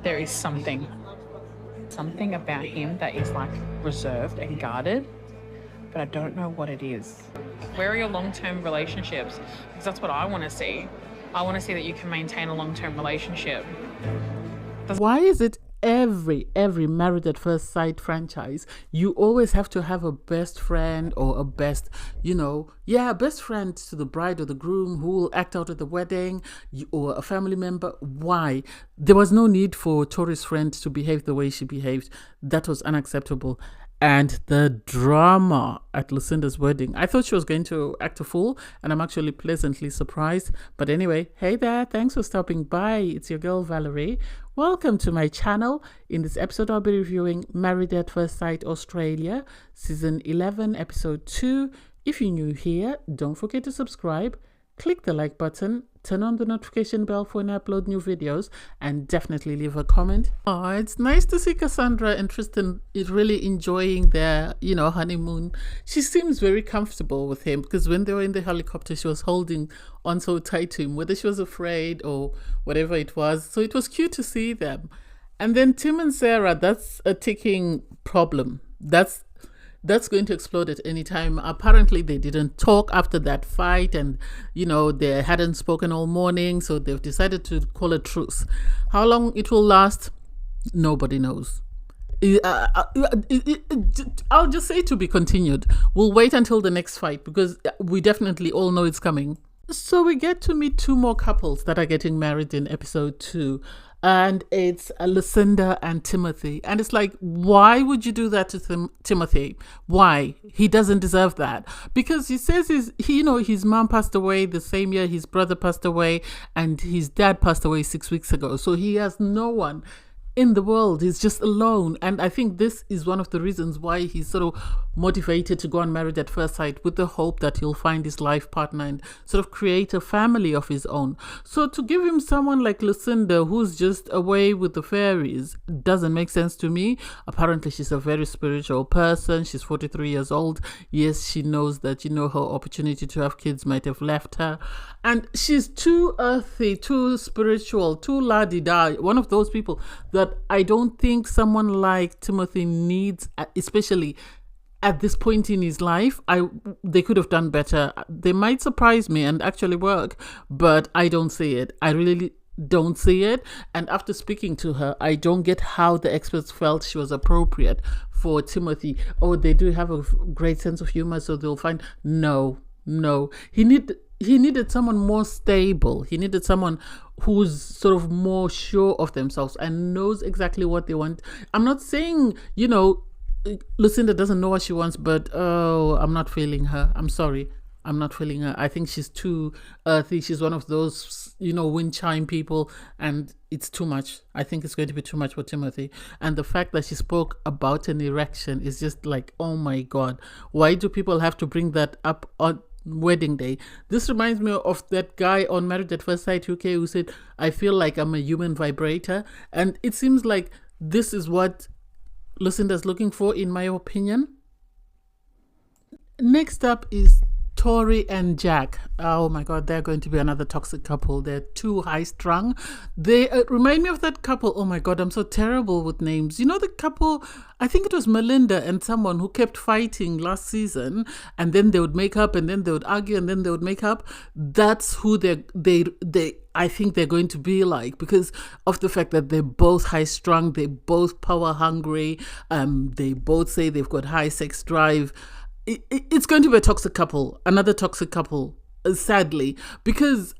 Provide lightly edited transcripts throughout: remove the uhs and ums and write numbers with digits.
There is something about him that is like reserved and guarded, but I don't know what it is. Where are your long-term relationships? Because that's what I want to see. I want to see that you can maintain a long-term relationship. Why is it every Married at First Sight franchise, you always have to have a best friend or a best, best friend to the bride or the groom who will act out at the wedding, or a family member? Why? There was no need for Tori's friend to behave the way she behaved. That was unacceptable. And the drama at Lucinda's wedding. I thought she was going to act a fool, and I'm actually pleasantly surprised. But anyway, hey there, thanks for stopping by. It's your girl Valerie. Welcome to my channel. In this episode, I'll be reviewing Married at First Sight Australia, Season 11, Episode 2. If you're new here, don't forget to subscribe, click the like button, turn on the notification bell for when I upload new videos, and definitely leave a comment. Oh, it's nice to see Cassandra and Tristan is really enjoying their, honeymoon. She seems very comfortable with him, because when they were in the helicopter, she was holding on so tight to him, whether she was afraid or whatever it was. So it was cute to see them. And then Tim and Sarah, that's a ticking problem. That's going to explode at any time. Apparently, they didn't talk after that fight, and they hadn't spoken all morning, so they've decided to call a truce. How long it will last, nobody knows. I'll just say to be continued. We'll wait until the next fight, because we definitely all know it's coming. So we get to meet two more couples that are getting married in episode 2. And it's Lucinda and Timothy. And it's like, why would you do that to Timothy? Why? He doesn't deserve that. Because he says his mom passed away the same year his brother passed away, and his dad passed away 6 weeks ago. So he has no one in the world. He's just alone. And I think this is one of the reasons why he's sort of motivated to go on Married at First Sight, with the hope that he'll find his life partner and sort of create a family of his own. So to give him someone like Lucinda, who's just away with the fairies, doesn't make sense to me. Apparently she's a very spiritual person. She's 43 years old. Yes, she knows that her opportunity to have kids might have left her, and she's too earthy, too spiritual, too la-di-da. One of those people that I don't think someone like Timothy needs, especially at this point in his life. They could have done better. They might surprise me and actually work, but I don't see it. I really don't see it. And after speaking to her, I don't get how the experts felt she was appropriate for Timothy. Oh, they do have a great sense of humor, so they'll find... No. He needed someone more stable. He needed someone who's sort of more sure of themselves and knows exactly what they want. I'm not saying, Lucinda doesn't know what she wants, but I'm not feeling her. I'm sorry. I'm not feeling her. I think she's too earthy. She's one of those, wind chime people, and it's too much. I think it's going to be too much for Timothy. And the fact that she spoke about an erection is just like, oh my God. Why do people have to bring that up on wedding day? This reminds me of that guy on Married at First Sight UK who said, I feel like I'm a human vibrator. And it seems like this is what Lucinda's looking for, in my opinion. Next up is Tori and Jack. Oh my God, they're going to be another toxic couple. They're too high strung. They remind me of that couple. Oh my God, I'm so terrible with names. The couple, I think it was Melinda and someone who kept fighting last season, and then they would make up, and then they would argue, and then they would make up. That's who I think they're going to be like, because of the fact that they're both high strung, they're both power hungry, they both say they've got high sex drive. It's going to be a toxic couple, another toxic couple, sadly, because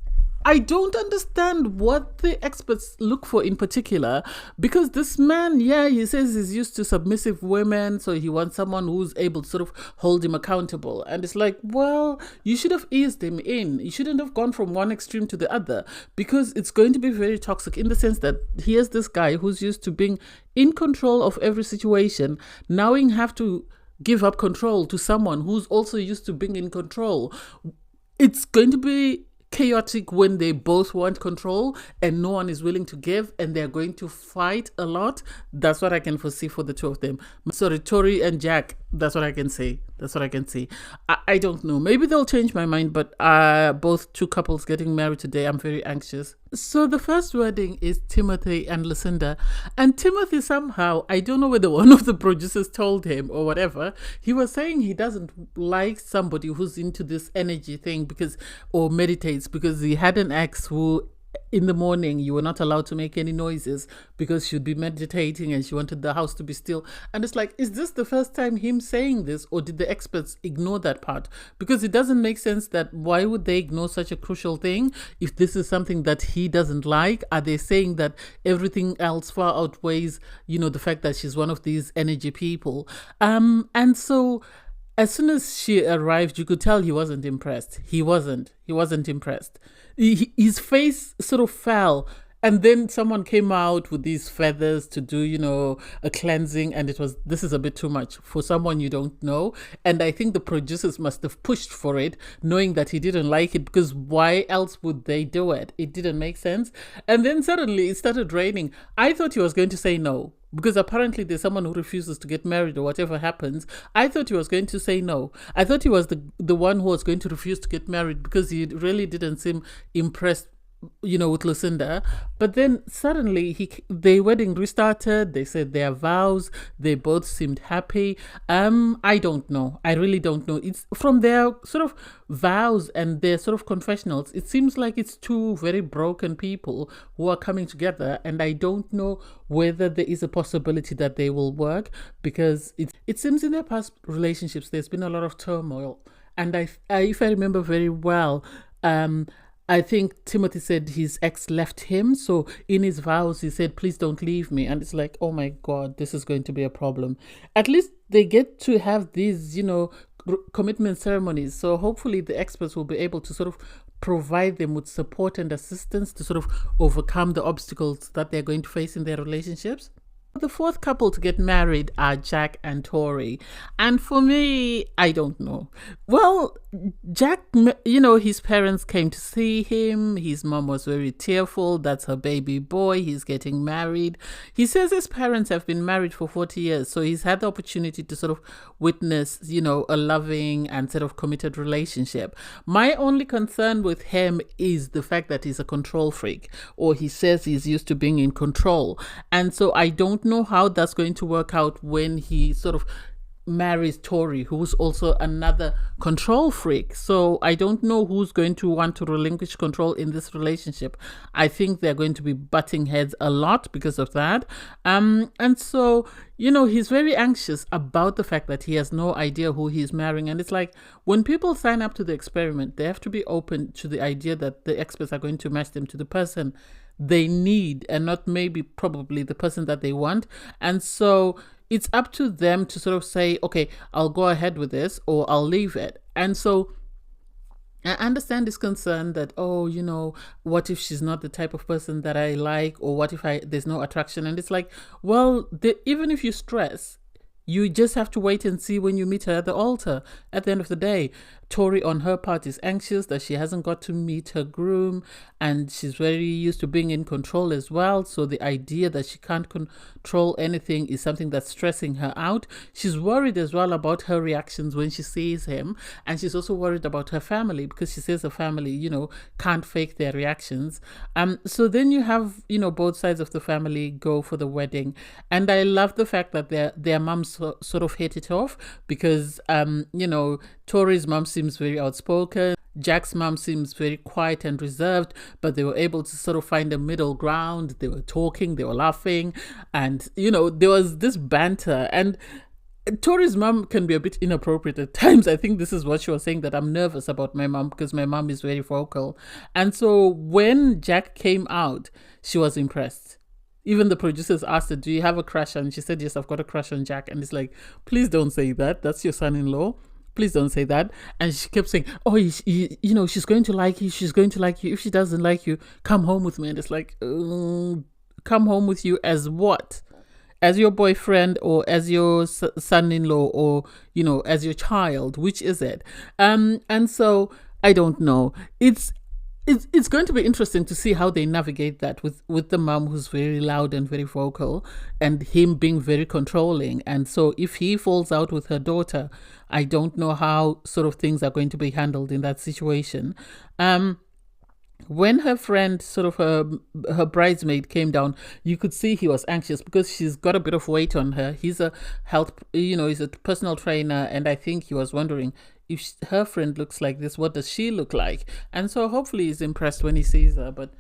I don't understand what the experts look for in particular, because this man, he says he's used to submissive women, so he wants someone who's able to sort of hold him accountable. And it's like, well, you should have eased him in. You shouldn't have gone from one extreme to the other, because it's going to be very toxic, in the sense that here's this guy who's used to being in control of every situation. Now you have to give up control to someone who's also used to being in control. It's going to be chaotic when they both want control and no one is willing to give, and they're going to fight a lot. That's what I can foresee for the two of them. Sorry, Tori and Jack, that's what I can say. That's what I can see. I don't know. Maybe they'll change my mind, but both two couples getting married today, I'm very anxious. So the first wedding is Timothy and Lucinda. And Timothy somehow, I don't know whether one of the producers told him or whatever, he was saying he doesn't like somebody who's into this energy thing or meditates, because he had an ex who in the morning you were not allowed to make any noises because she'd be meditating and she wanted the house to be still. And it's like, is this the first time him saying this, or did the experts ignore that part? Because it doesn't make sense that why would they ignore such a crucial thing if this is something that he doesn't like? Are they saying that everything else far outweighs, the fact that she's one of these energy people? And so as soon as she arrived, you could tell he wasn't impressed. He wasn't impressed. His face sort of fell. And then someone came out with these feathers to do, a cleansing. And this is a bit too much for someone you don't know. And I think the producers must have pushed for it, knowing that he didn't like it, because why else would they do it? It didn't make sense. And then suddenly it started raining. I thought he was going to say no, because apparently there's someone who refuses to get married or whatever happens. I thought he was going to say no. I thought he was the one who was going to refuse to get married, because he really didn't seem impressed with Lucinda. But then suddenly the wedding restarted. They said their vows. They both seemed happy. I don't know. I really don't know. It's from their sort of vows and their sort of confessionals, it seems like it's two very broken people who are coming together, and I don't know whether there is a possibility that they will work, because it seems in their past relationships there's been a lot of turmoil. And if I remember very well, I think Timothy said his ex left him. So in his vows, he said, please don't leave me. And it's like, oh my God, this is going to be a problem. At least they get to have these, commitment ceremonies. So hopefully the experts will be able to sort of provide them with support and assistance to sort of overcome the obstacles that they're going to face in their relationships. The fourth couple to get married are Jack and Tori. And for me, I don't know. Well, Jack, his parents came to see him. His mom was very tearful. That's her baby boy. He's getting married. He says his parents have been married for 40 years. So he's had the opportunity to sort of witness, a loving and sort of committed relationship. My only concern with him is the fact that he's a control freak, or he says he's used to being in control. And so I don't know how that's going to work out when he sort of marries Tori, who's also another control freak. So I don't know who's going to want to relinquish control in this relationship. I think they're going to be butting heads a lot because of that. And so, he's very anxious about the fact that he has no idea who he's marrying. And it's like, when people sign up to the experiment, they have to be open to the idea that the experts are going to match them to the person they need, and not probably the person that they want. And so it's up to them to sort of say, okay, I'll go ahead with this or I'll leave it. And so I understand this concern that, what if she's not the type of person that I like, or what if there's no attraction? And it's like, well, even if you stress, you just have to wait and see when you meet her at the altar. At the end of the day, Tori on her part is anxious that she hasn't got to meet her groom, and she's very used to being in control as well. So the idea that she can't control anything is something that's stressing her out. She's worried as well about her reactions when she sees him, and she's also worried about her family, because she says her family, can't fake their reactions. So then you have, both sides of the family go for the wedding, and I love the fact that their moms sort of hit it off, because Tori's mom seems very outspoken. Jack's mom seems very quiet and reserved, but they were able to sort of find a middle ground. They were talking, they were laughing, and there was this banter. And Tori's mom can be a bit inappropriate at times. I think this is what she was saying, that I'm nervous about my mom because my mom is very vocal. And so when Jack came out, she was impressed. Even the producers asked her, do you have a crush? And she said, yes, I've got a crush on Jack. And it's like, please don't say that. That's your son-in-law. Please don't say that. And she kept saying, oh, she's going to like you. She's going to like you. If she doesn't like you, come home with me. And it's like, come home with you as what? As your boyfriend, or as your son-in-law, or, as your child? Which is it? And so I don't know. it's going to be interesting to see how they navigate that with the mom who's very loud and very vocal, and him being very controlling. And so if he falls out with her daughter, I don't know how sort of things are going to be handled in that situation. When her friend, sort of her bridesmaid, came down, you could see he was anxious because she's got a bit of weight on her. He's a he's a personal trainer, and I think he was wondering if her friend looks like this, what does she look like? And so hopefully he's impressed when he sees her. But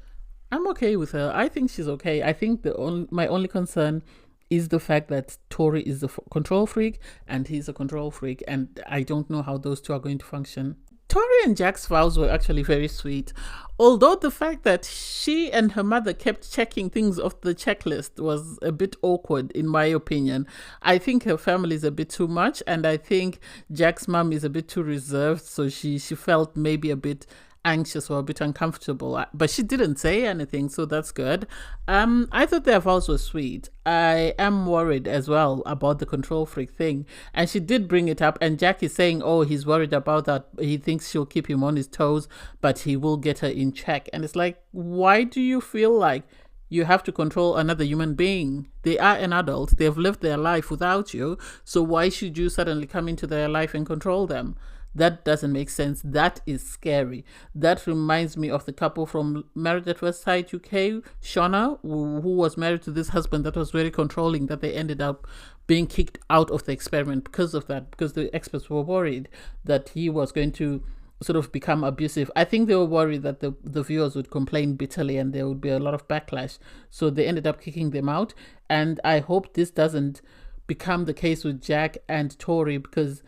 I'm okay with her. I think she's okay. I think my only concern is the fact that Tori is a control freak and he's a control freak, and I don't know how those two are going to function. Tori and Jack's vows were actually very sweet, although the fact that she and her mother kept checking things off the checklist was a bit awkward, in my opinion. I think her family is a bit too much, and I think Jack's mom is a bit too reserved, so she felt maybe a bit anxious or a bit uncomfortable, but she didn't say anything, so that's good. I thought their vows were sweet. I am worried as well about the control freak thing, and she did bring it up, and Jack is saying, oh, he's worried about that. He thinks she'll keep him on his toes, but he will get her in check. And it's like, why do you feel like you have to control another human being? They are an adult, they've lived their life without you, so why should you suddenly come into their life and control them? That doesn't make sense. That is scary. That reminds me of the couple from Married at First Sight UK, Shauna, who was married to this husband that was very controlling, that they ended up being kicked out of the experiment because of that, because the experts were worried that he was going to sort of become abusive. I think they were worried that the viewers would complain bitterly and there would be a lot of backlash. So they ended up kicking them out. And I hope this doesn't become the case with Jack and Tori, because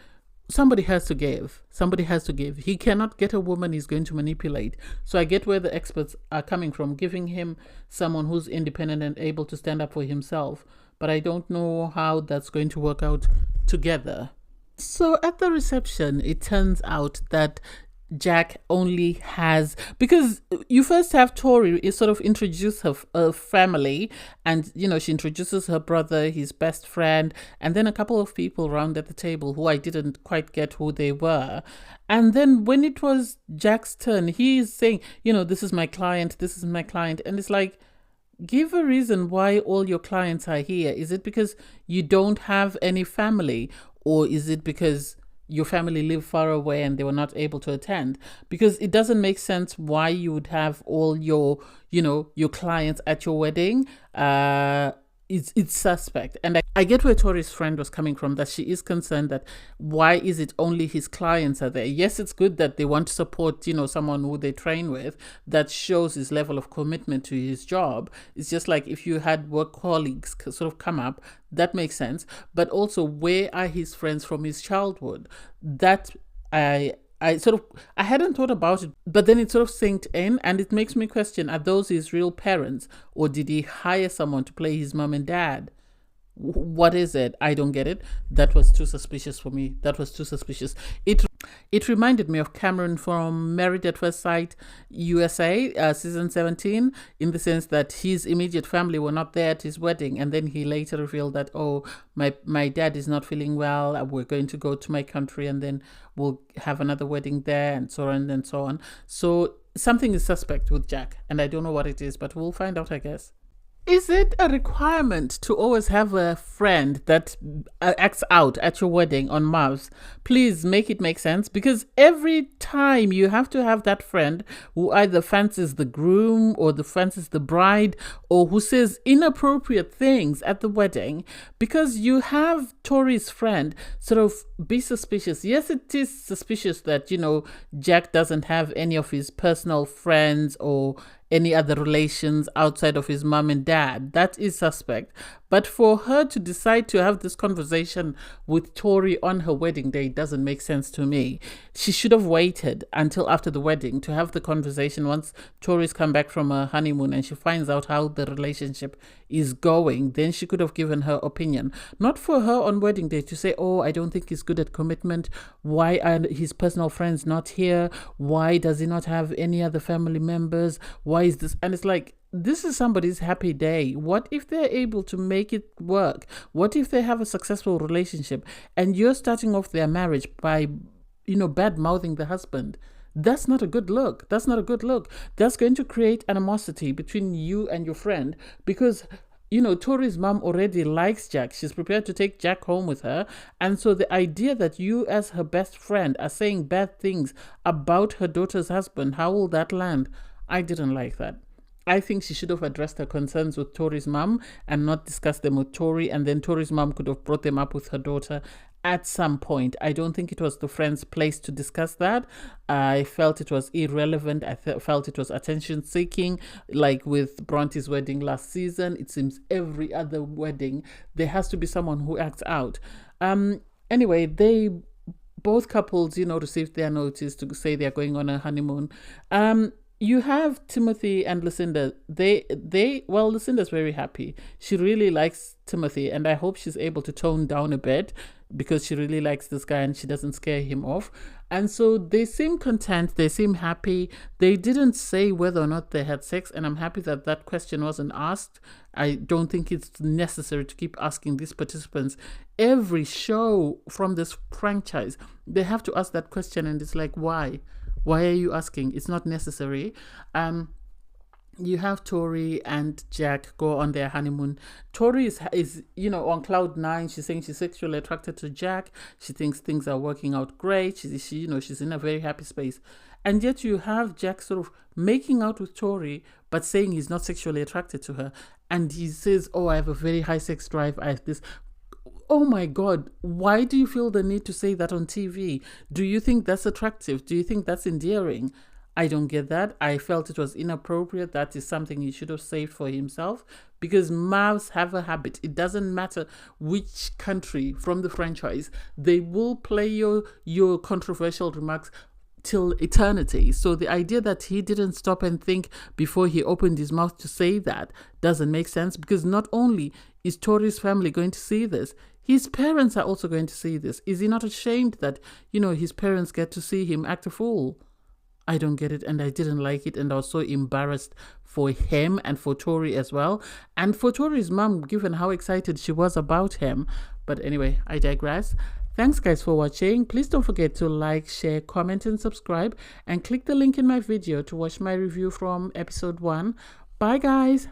somebody has to give. Somebody has to give. He cannot get a woman he's going to manipulate. So I get where the experts are coming from, giving him someone who's independent and able to stand up for himself. But I don't know how that's going to work out together. So at the reception, it turns out that Jack only has, because you first have Tori sort of introduce her family, and she introduces her brother, his best friend, and then a couple of people around at the table who I didn't quite get who they were. And then when it was Jack's turn, he's saying, this is my client, and it's like, give a reason why all your clients are here. Is it because you don't have any family, or is it because your family live far away and they were not able to attend? Because it doesn't make sense why you would have all your clients at your wedding. It's suspect. And I get where Tori's friend was coming from, that she is concerned that why is it only his clients are there? Yes, it's good that they want to support, someone who they train with. That shows his level of commitment to his job. It's just like if you had work colleagues sort of come up, that makes sense. But also, where are his friends from his childhood? That I hadn't thought about it, but then it sort of sinked in, and it makes me question, are those his real parents, or did he hire someone to play his mom and dad? What is it? I don't get it. That was too suspicious for me. That was too suspicious. It reminded me of Cameron from Married at First Sight USA, season 17, in the sense that his immediate family were not there at his wedding, and then he later revealed that, oh, my dad is not feeling well, we're going to go to my country and then we'll have another wedding there, and so on and so on. So something is suspect with Jack, and I don't know what it is, but we'll find out, I guess. Is it a requirement to always have a friend that acts out at your wedding on Mavs? Please make it make sense, because every time you have to have that friend who either fancies the groom or fancies the bride, or who says inappropriate things at the wedding, because you have Tori's friend sort of be suspicious. Yes, it is suspicious that, Jack doesn't have any of his personal friends or any other relations outside of his mom and dad. That is suspect. But for her to decide to have this conversation with Tori on her wedding day doesn't make sense to me. She should have waited until after the wedding to have the conversation once Tori's come back from her honeymoon and she finds out how the relationship is going. Then she could have given her opinion. Not for her on wedding day to say, oh, I don't think he's good at commitment. Why are his personal friends not here? Why does he not have any other family members? Why is this? And it's like, this is somebody's happy day. What if they're able to make it work? What if they have a successful relationship and you're starting off their marriage by, bad mouthing the husband? That's not a good look. That's not a good look. That's going to create animosity between you and your friend because, you know, Tori's mom already likes Jack. She's prepared to take Jack home with her. And so the idea that you, as her best friend, are saying bad things about her daughter's husband, how will that land? I didn't like that. I think she should have addressed her concerns with Tori's mom and not discussed them with Tori, and then Tori's mom could have brought them up with her daughter at some point. I don't think it was the friend's place to discuss that. I felt it was irrelevant. I felt it was attention seeking, like with Bronte's wedding last season. It seems every other wedding, there has to be someone who acts out. Anyway, both couples, you know, received their notice to say they're going on a honeymoon. You have Timothy and Lucinda. Well, Lucinda's very happy. She really likes Timothy, and I hope she's able to tone down a bit because she really likes this guy and she doesn't scare him off. And so they seem content. They seem happy. They didn't say whether or not they had sex, and I'm happy that that question wasn't asked. I don't think it's necessary to keep asking these participants. Every show from this franchise, they have to ask that question, and it's like, why? Why are you asking? It's not necessary. You have Tori and Jack go on their honeymoon. Tori is you know, on cloud nine. She's saying she's sexually attracted to Jack. She thinks things are working out great. She's in a very happy space. And yet you have Jack sort of making out with Tori, but saying he's not sexually attracted to her. And he says, oh, I have a very high sex drive. I have this. Oh my God, why do you feel the need to say that on TV? Do you think that's attractive? Do you think that's endearing? I don't get that. I felt it was inappropriate. That is something he should have saved for himself, because Mavs have a habit. It doesn't matter which country from the franchise, they will play your controversial remarks till eternity. So the idea that he didn't stop and think before he opened his mouth to say that doesn't make sense, because not only is Tori's family going to see this, his parents are also going to see this. Is he not ashamed that, you know, his parents get to see him act a fool? I don't get it, and I didn't like it, and I was so embarrassed for him and for Tori as well, and for Tori's mom, given how excited she was about him. But anyway, I digress. Thanks guys for watching. Please don't forget to like, share, comment and subscribe, and click the link in my video to watch my review from episode 1. Bye guys.